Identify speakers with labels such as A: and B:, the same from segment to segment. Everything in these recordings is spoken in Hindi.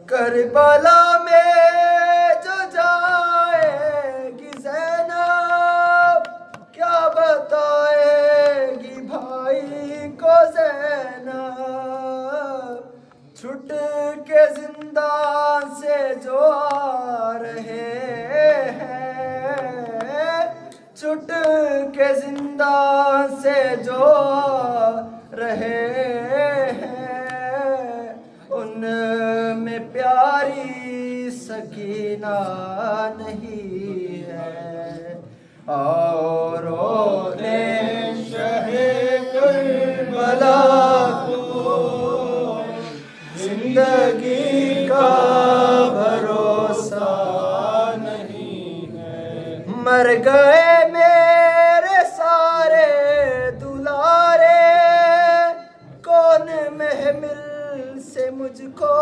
A: करबला में जो जाएगी ज़ैनब, क्या बताएगी भाई को ज़ैनब। छुट के जिंदान से जो आ रहे हैं, छुट के जिंदान से जो आ रहे हैं, उनमें प्यारी सकीना नहीं है। और ओले शहे करबला को जिंदगी का भरोसा नहीं है। मर गए मेरे सारे दुलारे, कौन महमिल से मुझको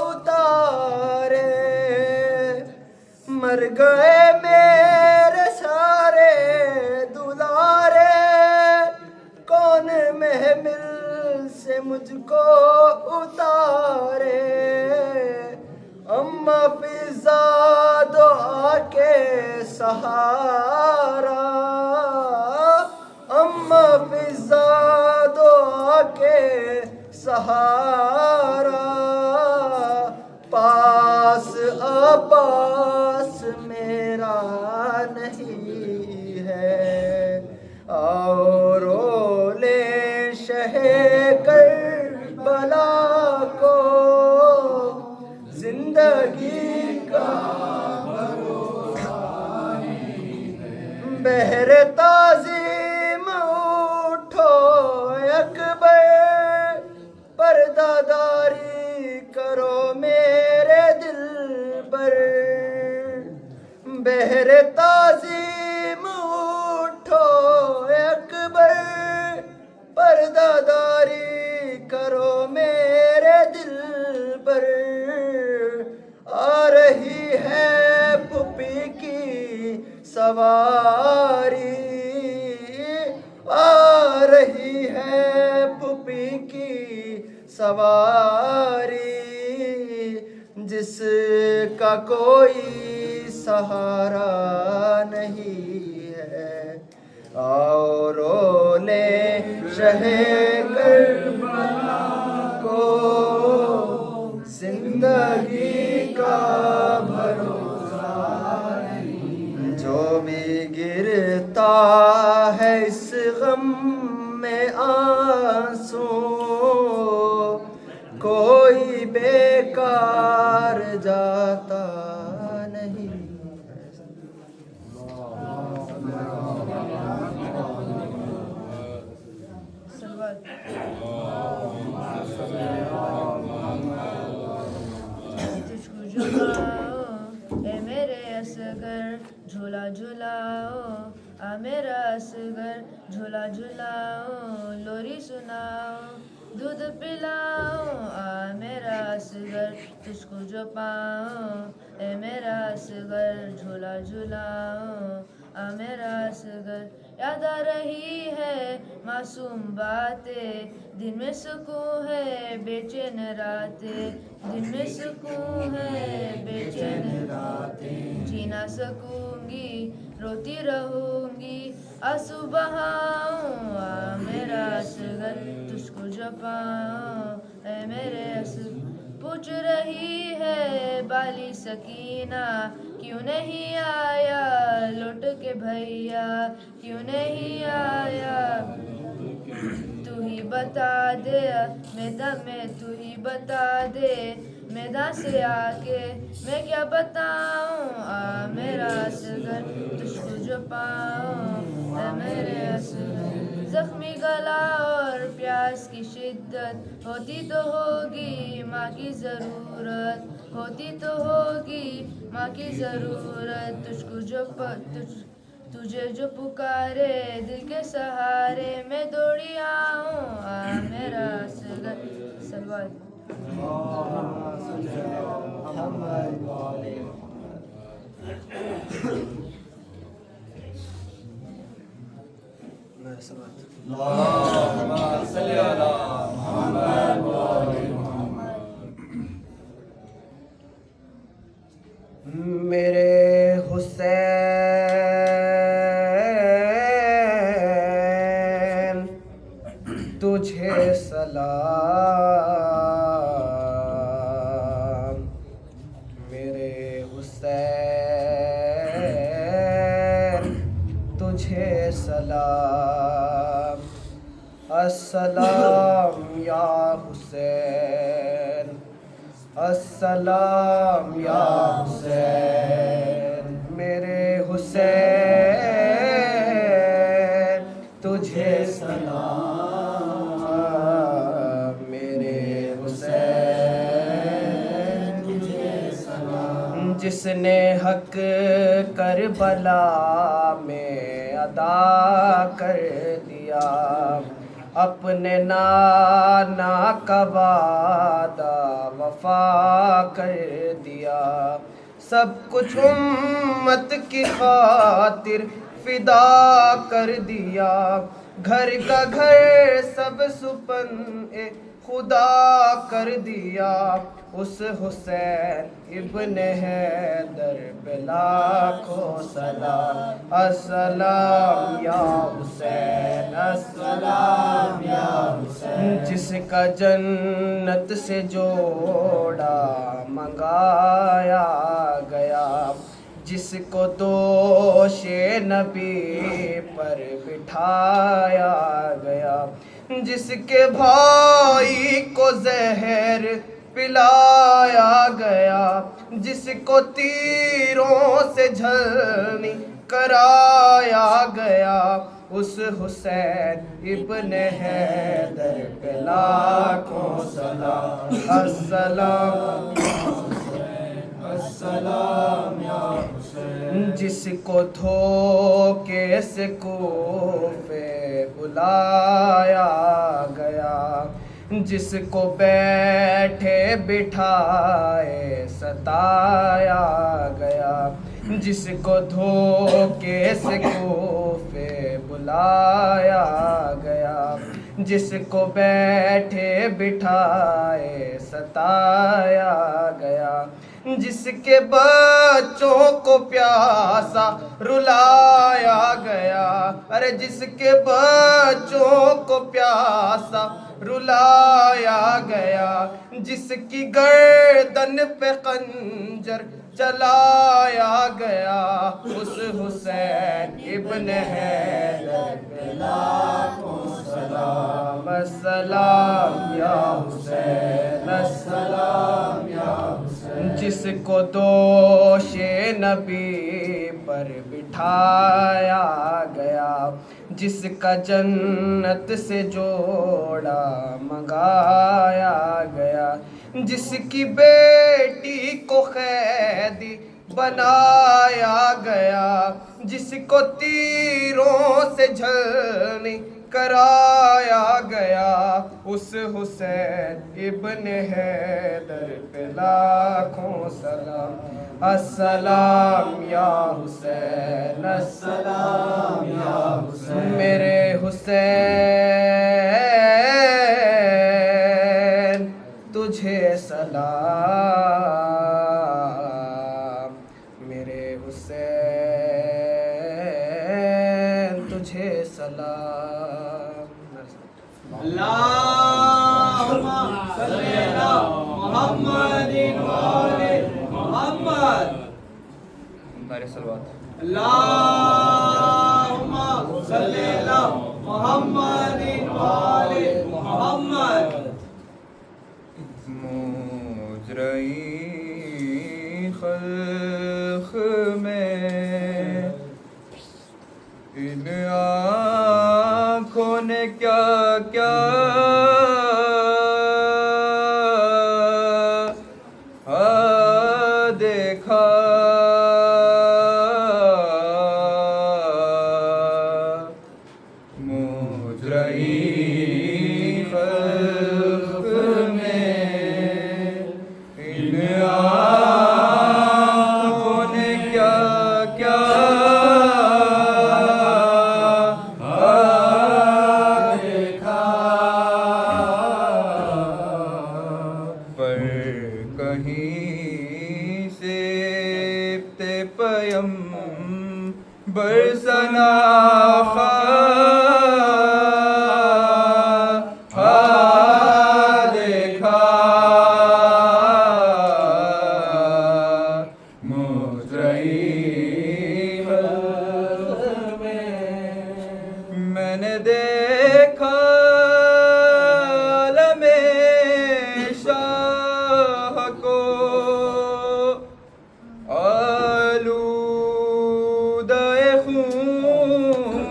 A: उतारे। मर गए मेरे सारे दुलारे, कौन महमिल से मुझको उतारे। अम्मा फिजा दो आके सहारा, अम्मा फिजा दो आके सहारा। पास अब्बास मेरा नहीं है, और ओले शहे करबला को जिंदगी का भरोसा नहीं है। बहरे ताज़ीम उठो अकबर, पर्दादारी करो मेरे दिल पर। बहरे ताज़ीम उठो अकबर, पर्दादारी करो मेरे दिल पर। आ रही है पुपी की सवारी, आ रही है पुपी की सवारी, जिसका कोई सहारा नहीं है। और ओले शहे करबला को जिंदगी का भरोसा नहीं। जो भी गिरता है इस गम में आंसू, कोई बेकार जाता नहीं।
B: तुझको झुलाओ ए मेरे असगर, झूला झुलाओ आ मेरा असगर, झूला झुलाओ लोरी सुनाओ, दूध पिलाओ आ मेरा असगर। तुझको जो पाओ ए मेरा असगर, झूला झुलाओ आ मेरा असगर। याद आ रही है मासूम बातें, दिन में सुकून है बेचैन रातें, दिन में सुकून है बेचैन रातें। जी ना सकूंगी रोती रहूंगी, आंसू बहाऊं आ मेरा असगर। तुझको जो पाऊं ए मेरे असगर। पूछ रही है बाली सकीना, क्यों नहीं आया लौट के भैया, क्यों नहीं आया। तू ही बता दे मैदान में, तू ही बता दे मैदान से आके, मैं क्या बताऊं आ मेरा असगर। तुझको जो पाऊं ए मेरे असगर। जख्मी गला और प्यास की शिद्दत, होती तो होगी माँ की ज़रूरत, होती तो होगी माँ की ज़रूरत। तुझको जो तुझे जो पुकारे दिल के सहारे, मैं दौड़ी आऊं आ मेरा असगर। सलवात।
A: मेरे हुसैन तुझे सलाम, मेरे हुसैन तुझे सलाम। अस्सलाम या हुसैन, अस्सलाम या हुसैन, मेरे हुसैन तुझे सलाम, मेरे हुसैन तुझे सलाम। जिसने हक करबला में अदा कर दिया, अपने नाना का वादा वफा कर दिया, सब कुछ उम्मत की खातिर फिदा कर दिया, घर का घर सब सुपन खुदा कर दिया। उस हुसैन इब्ने हैदर पे लाखों सलाम। अस्सलाम या हुसैन, अस्सलाम या हुसैन, जिसका जन्नत से जोड़ा मंगाया गया, जिसको दोषे नबी पर बिठाया गया, जिसके भाई को जहर पिलाया गया, जिसको तीरों से झलनी कराया गया, उस हुसैन इब्ने हैदर पे लाखों सलाम। अस्सलाम अस्सलाम या हुसैन, जिसको धोखे से कूफे बुलाया गया, जिसको बैठे बिठाए सताया गया, जिसको धोखे से कूफे बुलाया गया, जिसको बैठे बिठाए सताया गया, जिसके बच्चों को प्यासा रुलाया गया, अरे जिसके बच्चों को प्यासा रुलाया गया, जिसकी गर्दन पे खंजर चलाया गया, उस हुसैन इब्ने हैदर पे लाखों सलाम। अस्सलाम या हुसैन, अस्सलाम या हुसैन, जिसको दोषे नबी पर बिठाया गया, जिसका जन्नत से जोड़ा मंगाया गया, जिसकी बेटी को कैदी बनाया गया, जिसको तीरों से झलनी कराया गया, उस हुसैन इब्ने हैदर पे लाखों सलाम। अस्सलाम या हुसैन, अस्सलाम या हुसैन, मेरे हुसैन तुझे सलाम, मेरे हुसैन तुझे सलाम।
C: अल्लाहुम्मा सल्ली अला मुहम्मदिन व आले मुहम्मद। अल्लाहुम्मा सल्ली अला मुहम्मदिन व आले मुहम्मद।
A: मुजरई खल्क़ में इन आँखों ने क्या क्या देखा, मुजरई खल्क़ में इन आँखों ने क्या क्या देखा, पर कहीं से स्वयं बरसना देखा मुजरिम मैंने देखा लमे शाह को आलूदे खून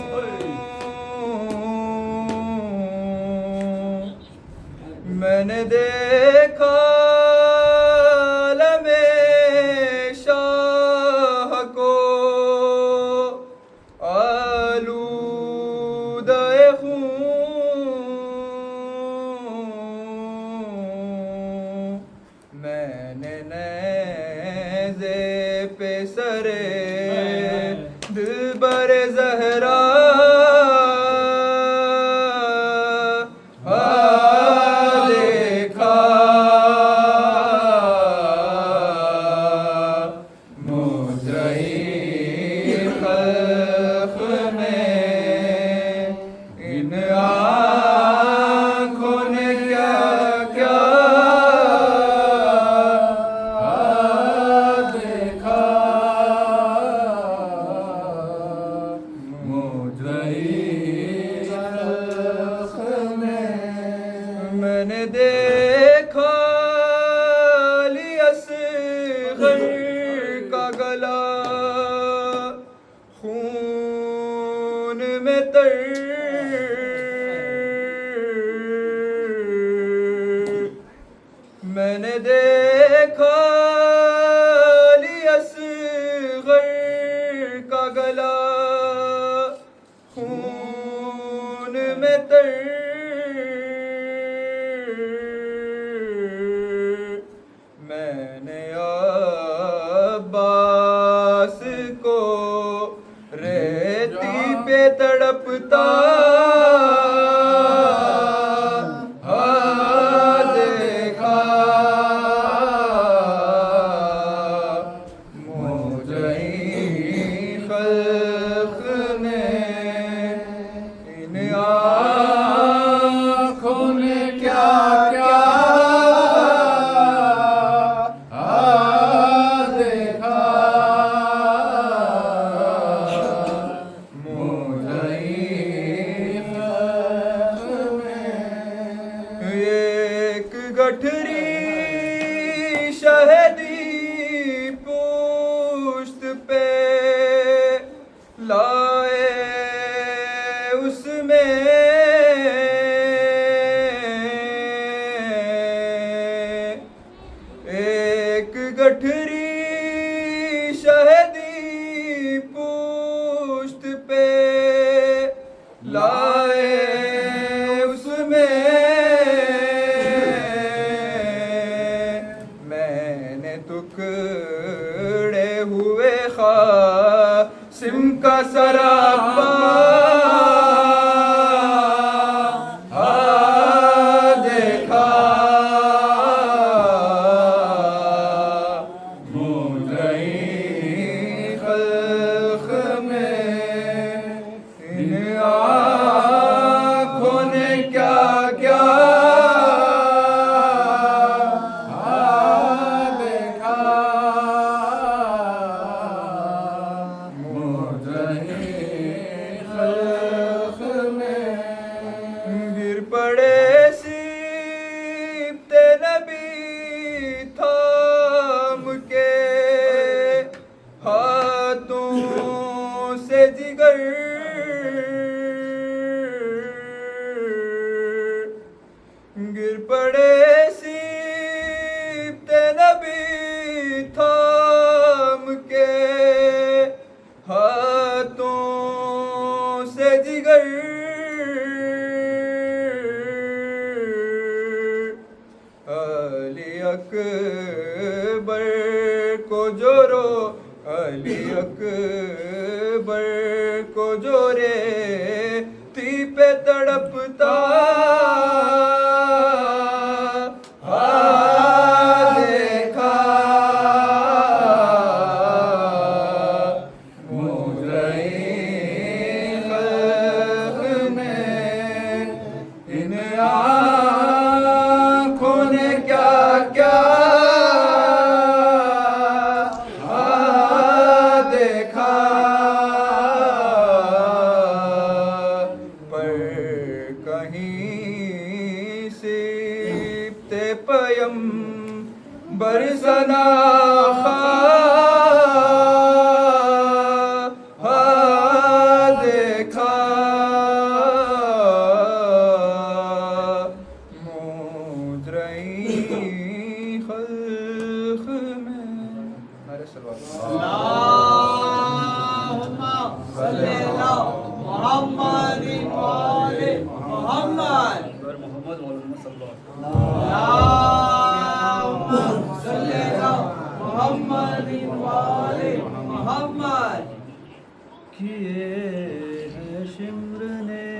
A: मैंने देखा लमे शाह को आलूदे खून मैंने नेज़े पे सरे दिलबर ज़हरा देखा मुजरिम खल्क़ में इन आँखों ने क्या क्या देखा मुजरिम खल्क़ में मैंने देखा असग़र का गला खून में तर मैंने देखा असग़र का गला खून में तर मैंने अब्बास को रेती पे तड़पता देखा मुजरिम खल्क़ ने इन आँखों ने क्या क्या देखा मुजरिम खल्क़ में एक गठरी शहदी पुश्त पे लाए उसमें एक गठरी शहदी पुश्त पे लाए उसमें मैंने टुकड़े हुए क़ासिम का सरापा देखा मुजरिम खल्क़ में इन आँखों ने क्या क्या देखा मुजरिम खल्क़ में गिर पड़े सीबते नबी थाम के हाथों से जिगर गिर पड़े सीबते नबी थाम के हाथों से जिगर अली अकबर को जोरो अली अकबर को जोरे थी पे तड़पता देखा बरसना देखा मुद्रई खल्क में। अरे
C: अल्लाहुम्मा सल्ली अला मुहम्मदिन व आले मुहम्मद। अल्लाहुम्मा सल्ली अला मुहम्मदिन व आले मुहम्मद।
D: किए हैं शिम्र ने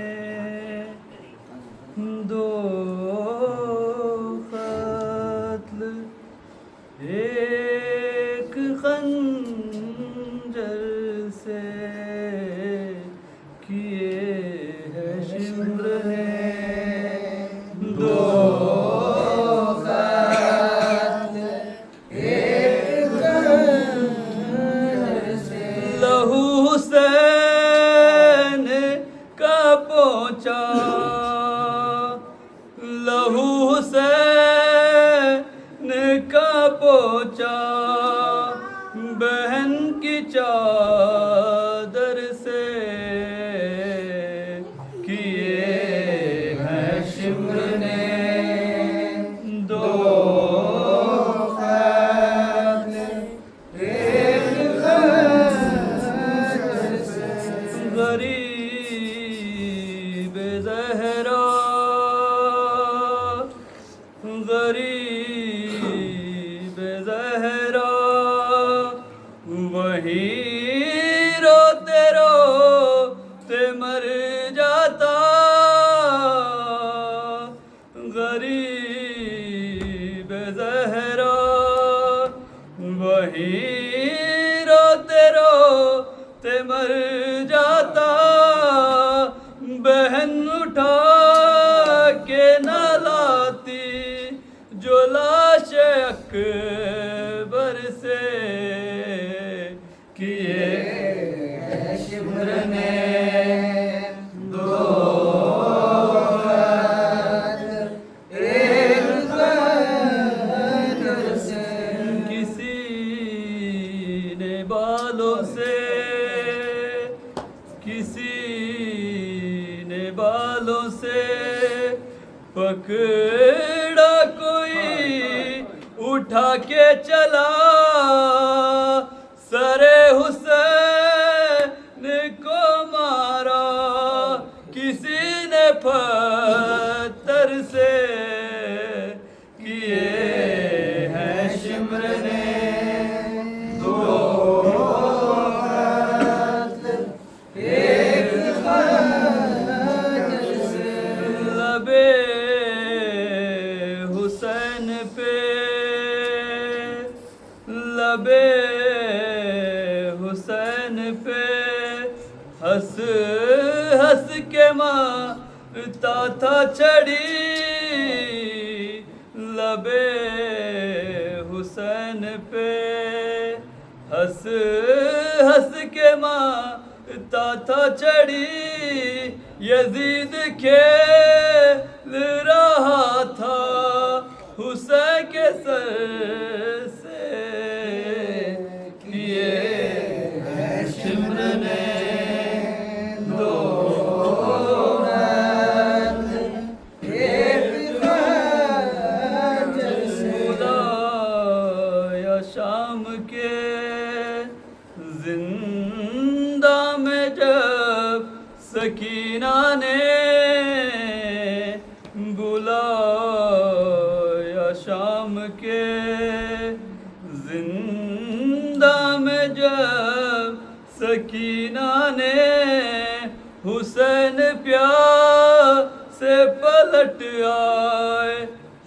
D: दो कत्ल, एक खंजर से किए हैं शिम्र ने दो कत्ल, एक खंजर से। लहू हुसैन का पोंछा, लहू हुसैन का पोंछा बहन की चादर से किए हैं शिम्र ने दो कत्ल, एक खंजर से। गरीब ज़हरा, गरीब ज़हरा वहीं रोते रोते मर जाता। गरीब ज़हरा वहीं रोते रोते मर जाता। बहन उठा के न लाती जो लाश अकबर से किए शिम्र ने दो कत्ल, एक खंजर से। किसी ने बालों से, किसी ने बालों से पकड़ा कोई उठा के चला। सरे हुसैन को मारा किसी ने पत्थर से किए हैं शिम्र ने दो कत्ल, एक खंजर से। लबे हुसैन पे, लबे हुसैन पे हंस हंस के मारता था छड़ी। लबे हुसैन पे हंस हंस के मारता था छड़ी। यजीद खेल रहा था हुसैन के सर से किए हैं शिम्र ने दो कत्ल, एक खंजर से। खुदाया शाम के जिंदा में जब सकीना ने बुलाया शाम के जिंदा में जब सकीना ने हुसैन प्यार से पलट आए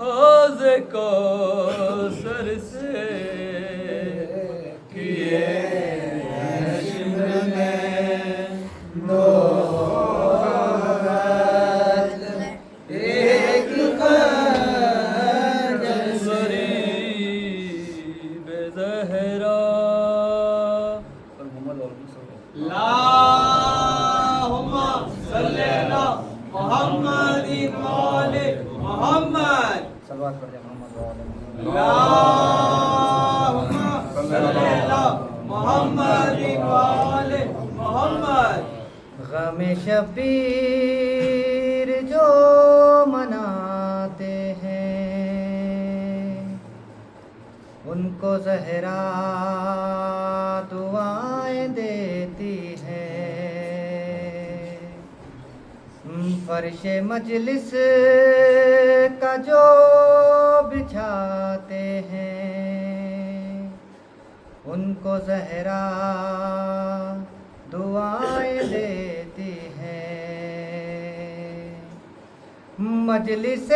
D: हौज़े कौसर से किए हैं शिम्र में दो कत्ल, एक खंजर से। गरीब ज़हरा
C: अल्लाहुम्मा सल्ली अला मुहम्मदिन व आले मुहम्मद।
D: सलवात पढ़ दे मोहम्मद।
C: अल्लाह
E: गम शबीर जो मनाते हैं उनको ज़हरा दुआएं देती है। फर्श मजलिस का जो बिछाते हैं उनको ज़हरा दुआएं देती है। मजलिस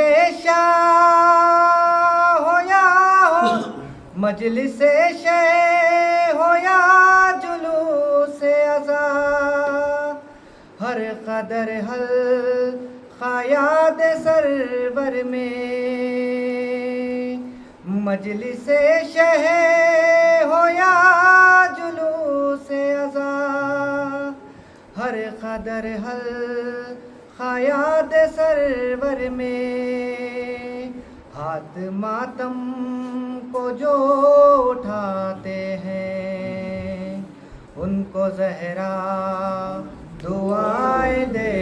E: शाह हो या हो, मजलिस शह हो या जुलूस अज़ा, हर कदर हल खयाद सरवर में। मजलिस शह हो या जुलूस अज़ा, हर कदर हल खयाद सरवर में। हाथ मातम को जो उठाते हैं उनको ज़हरा दुआएं दे।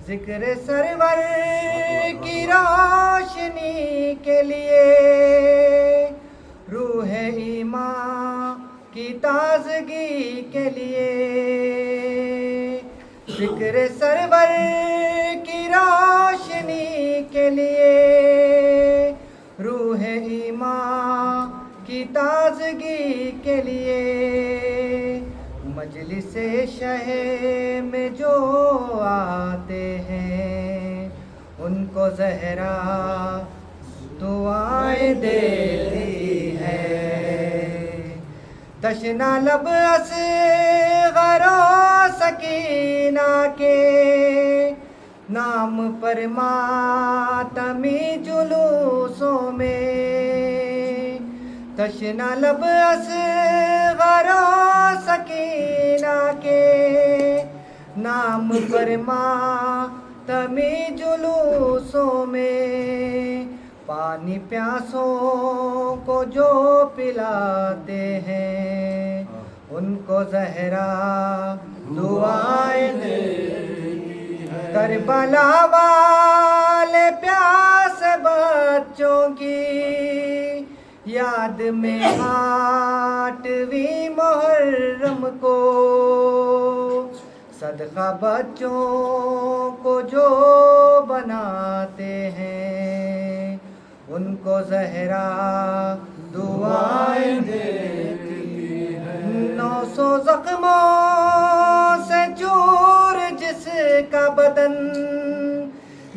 E: जिक्र सरवर की रोशनी के लिए, रूह ईमान की ताजगी के लिए। जिक्र सरवर की रोशनी के लिए, रूह ईमान की ताजगी के लिए। मजलिस शह में जो आते हैं उनको ज़हरा दुआएं देती है। तशना लब असग़रो सकीना के नाम पर मातमी जुलूसों में। तशना लब असग़रो सकीना के नाम पर मातमी जुलूसों में। पानी प्यासों को जो पिलाते हैं उनको ज़हरा दुआएं देती है। करबला वाले प्यास बच्चों की याद में 8वीं मुहर्रम को, सदका बच्चों को जो बनाते हैं उनको ज़हरा दुआएं देती है। 900 ज़ख्मों से चूर जिसका बदन,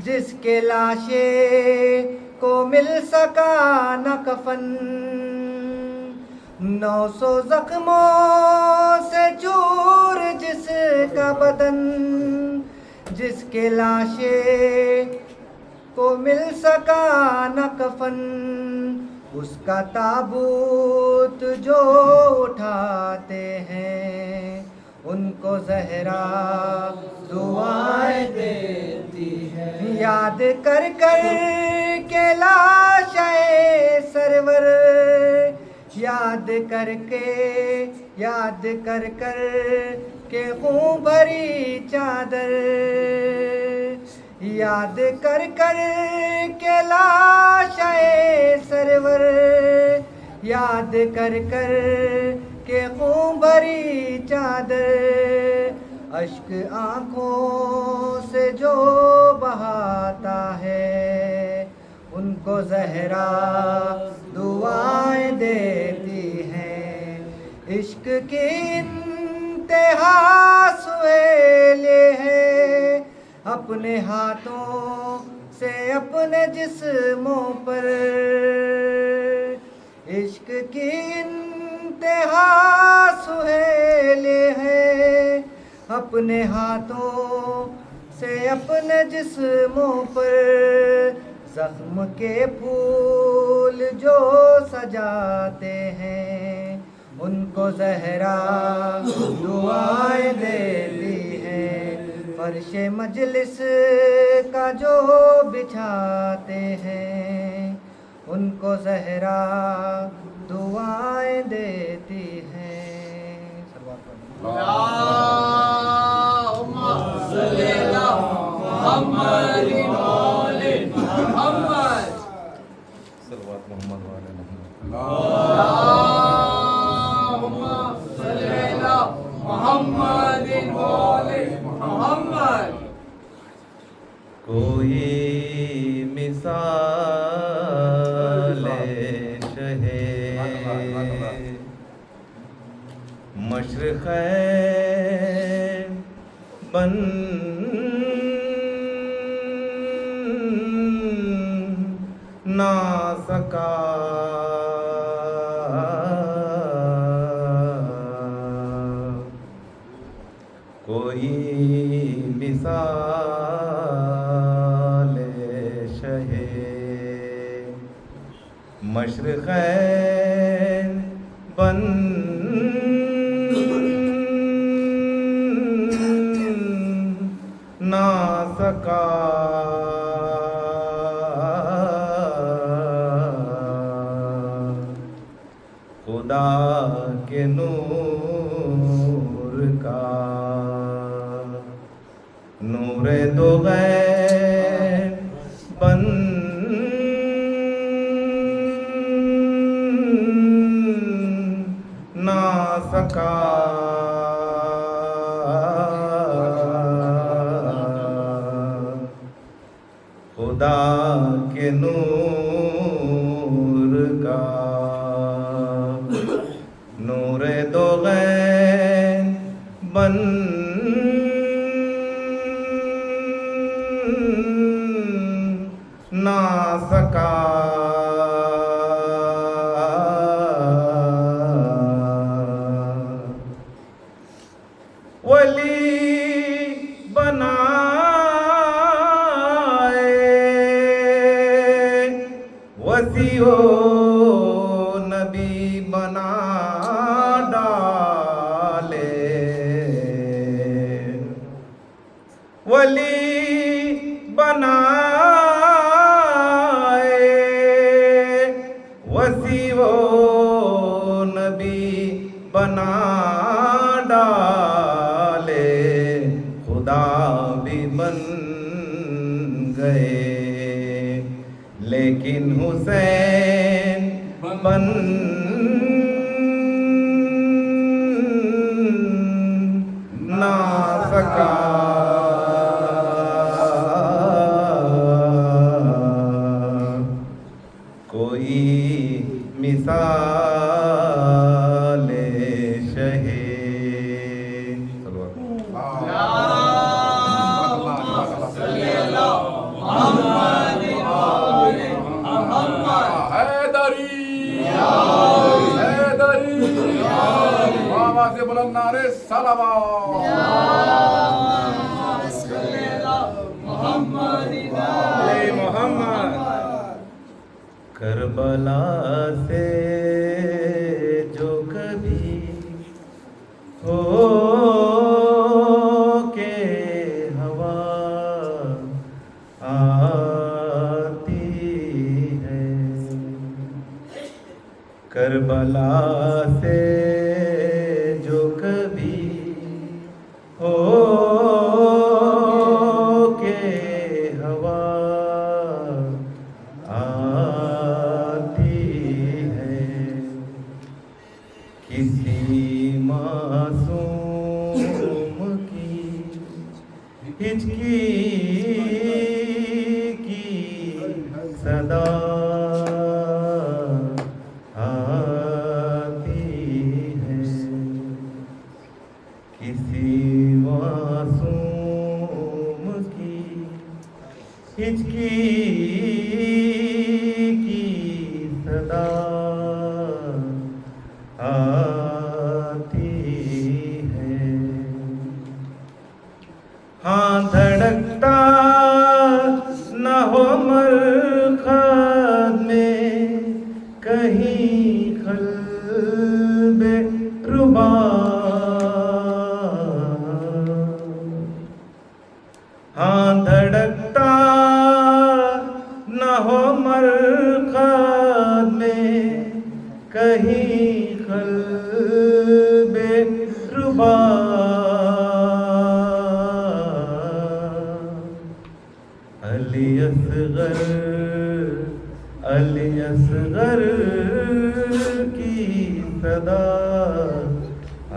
E: जिसके लाशे को मिल सका न कफन। 900 ज़ख्मों से चूर जिसका बदन, जिसके लाशे को मिल सका न कफन। उसका ताबूत जो उठाते हैं उनको ज़हरा दुआएं देती है। याद कर कर के लाशे सरवर, याद कर कर के खून भरी चादर। याद कर के लाशे सरवर, याद कर के खून भरी चादर। अश्क आँखों से जो बहाता है उनको ज़हरा दुआएं देती हैं। इश्क की इंतहा सुहेले है, अपने हाथों से अपने जिस्मों पर। इश्क की इंतहा सुहेले है, अपने हाथों से अपने जिस्मों पर। ज़ख्म के फूल जो सजाते हैं उनको ज़हरा दुआएं देती है। फर्श मजलिस का जो बिछाते हैं उनको ज़हरा दुआएं देती हैं।
C: अल्लाहुम्मा सल्ली अला मुहम्मदिन व आले मुहम्मद। अल्लाहुम्मा सल्ली अला मुहम्मदिन व आले मुहम्मद।
D: कोई मिसाल शहे मशरक़ बन ना सका, कोई मिसाल शहे मशरक़ बन ना सका। खुदा के नूर का नूर दो गैर बन ना सका। खुदा के नूर का नूर दो गैर बन ना सका। वली बनाए वसीओ नबी बना डाले। वली बनाए वसीओ नबी बना डाले। खुदा भी बन गए लेकिन हुसैन बन ना सका। कोई मिसाल शहे
A: नारे
D: करबला से जो कभी हो के हवा आती है, करबला से जो कभी हो के हवा आती है, किसी मासूम की हिचकी की सदा आती है, किसी मासूम की हिचकी की सदा आती है। हाँ धड़कता न हो मरखा पर अली असगर की सदा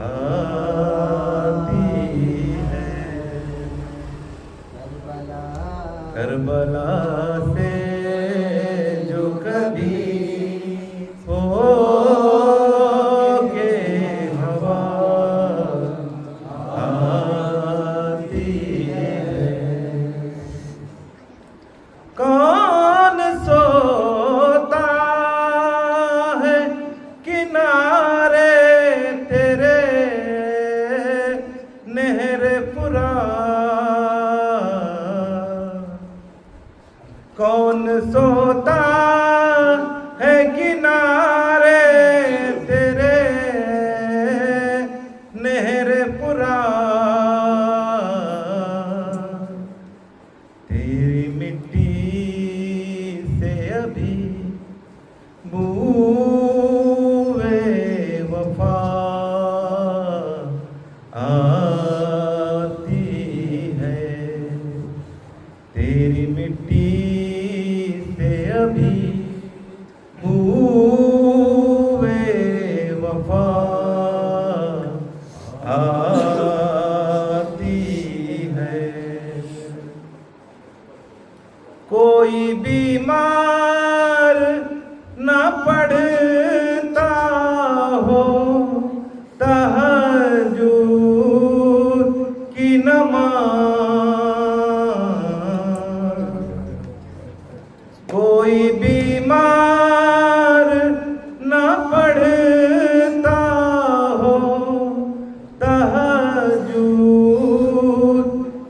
D: आती है। करबला से जो कभी हो के हवा आती है। कौन सोता है किनारे तेरे नहर फुरात। कौन सोता है किनारे तेरे नहर फुरात। तेरी मिट्टी से अभी बूए वफा आती है। तेरी मिट्टी से अभी बूए वफा आती है। कोई बीमार न पड़ता हो तहज्जुद की नमाज़। कोई बीमार न पड़ता हो तहज्जुद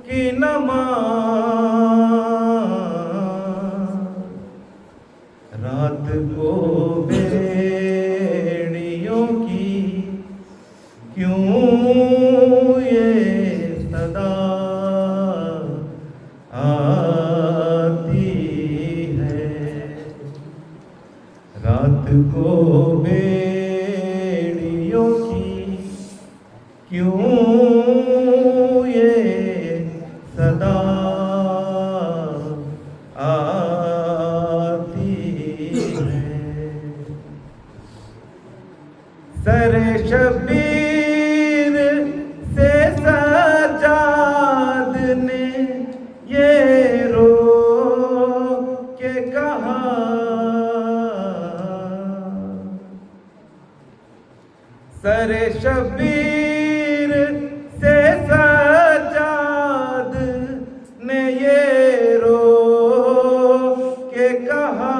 D: की नमाज़। रात को बेड़ियों की क्यों ये सदा आती है। रात को बेड़ियों की क्यों ये सदा आती है। सरे शब्बीर से सजाद ने ये रो के कहा। सरे शब्बीर से सजाद ने ये रो के कहा।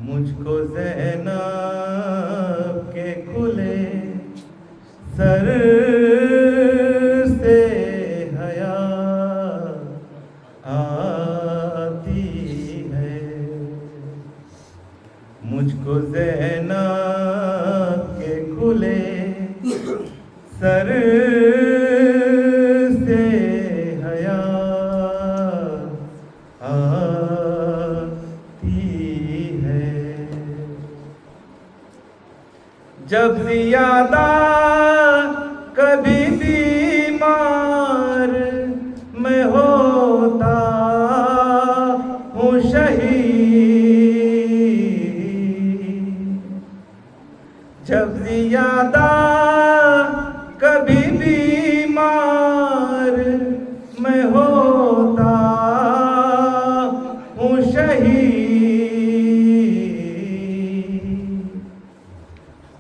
D: मुझको ज़ैनब के खुले सर से हया आती है। मुझको ज़ैनब के खुले सर से हया आती है। जब ज़ियादा कभी बीमार मैं होता हूँ शहीद। जब ज़ियादा कभी बीमार मैं होता हूँ शहीद।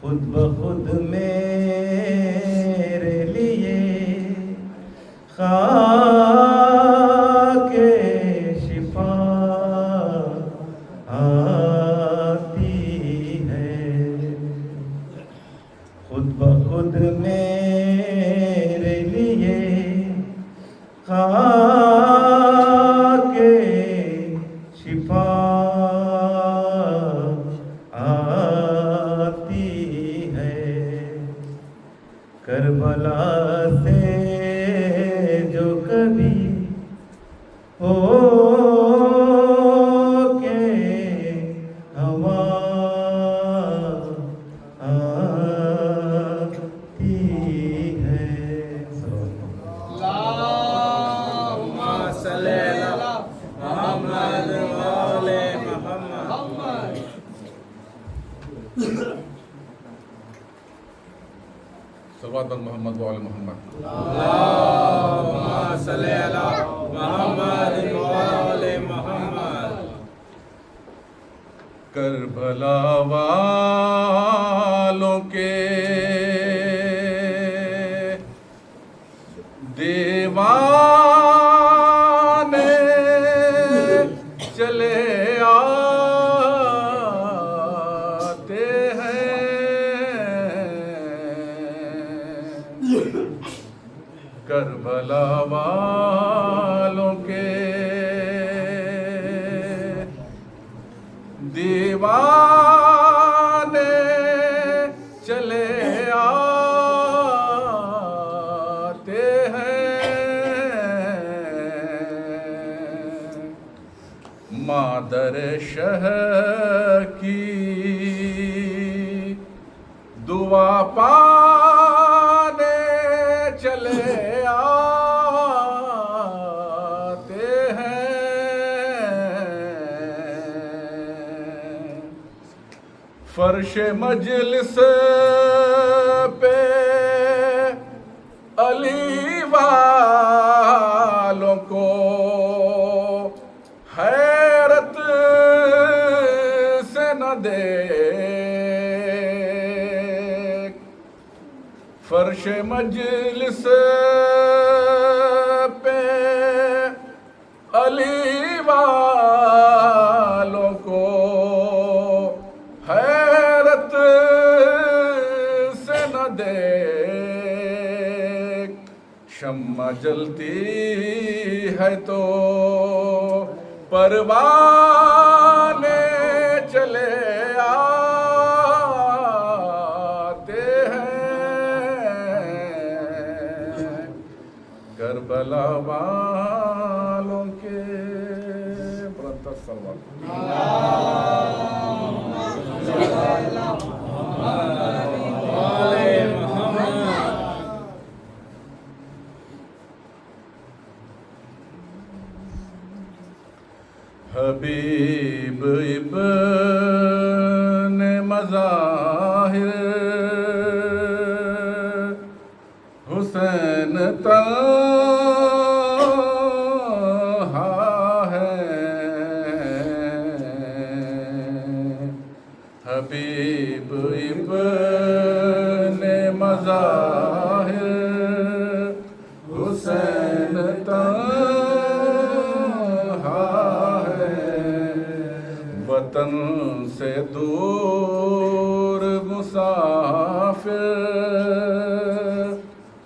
D: खुद ब खुद मेरे लिए खाके शिफा आती है। खुद ब खुद मेरे लिए खाके शिफा आती है। करबला से जो कभी हो के हवा आती है।
C: अल्लाहुम्मा
A: सल्लल्लाहु मोहम्मद व आले मोहम्मद।
C: अल्लाहुम्मा सल्ली अला मुहम्मद व आले मुहम्मद।
A: करबला वालों के दीवाने चले आते हैं। करबला वालों के दीवाने चले आते हैं। मादर शह की दुआ पाने चले आते हैं। फर्श मजलिस पे अली वालों को हैरत से न देख। फर्श मजलिस पे अली वालों को हैरत से न देख। शम्मा जलती है तो परवाने चले आते हैं। करबला वालों के बुलंद सलवात। हबीब इब्न मज़ाहिर हुसैन तन्हा है। हबीब इब्न मज़ाहिर हुसैन तन्हा है। वतन से दूर मुसाफिर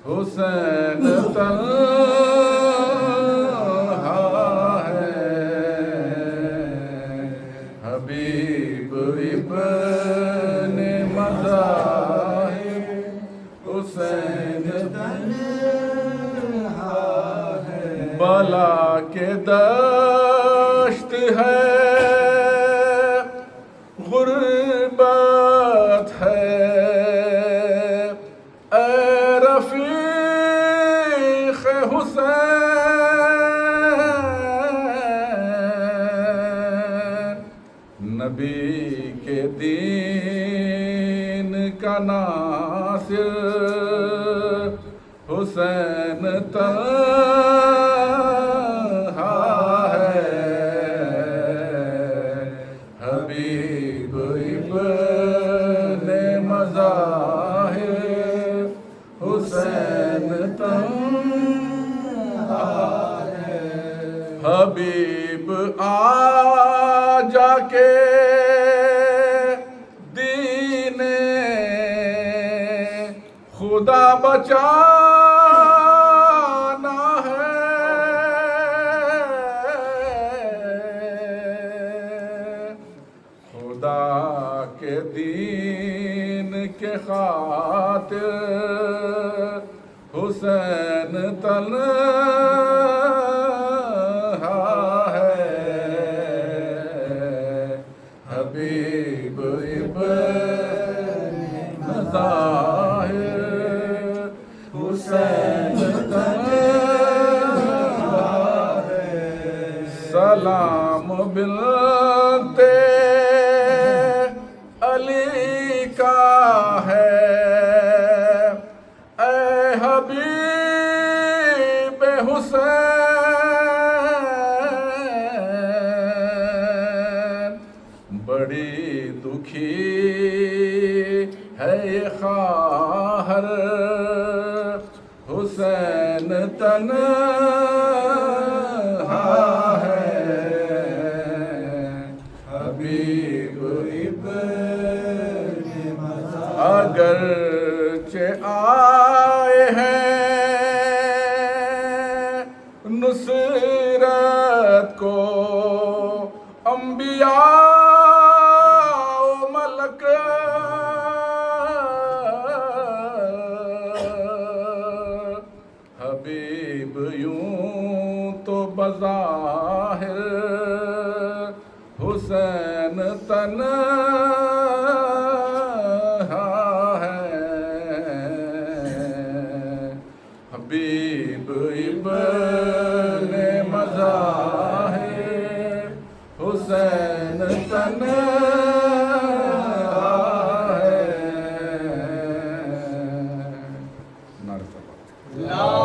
A: हुसैन तन्हा है। हबीब इब्न मज़ाहिर हुसैन तन्हा है। बला के दश्त है, गुर्बत है, ए रफ़ीक़ हुसैन। नबी के दीन का नासिर हुसैन तन्हा है। हबीब इब्न मज़ाहिर हुसैन तन्हा है। हबीब आ जाके दीने खुदा बचाना है। खुदा के दीन के खातिर हुसैन तन्हा है। हबीब इब्न मज़ाहिर हुसैन तन्हा है। सलाम बिलते अली का है, दुखी है ये ख़ाहर हुसैन तन्हा है हबीब इब्न मज़ाहिर अगरचे आए हैं नुसरत को अंबिया मलक हबीब यूं तो बज़ाहिर हुसैन तन्हा है हबीब इब्ने मज़ाहिर हुसैन तन्हा है। नारे तकबीर।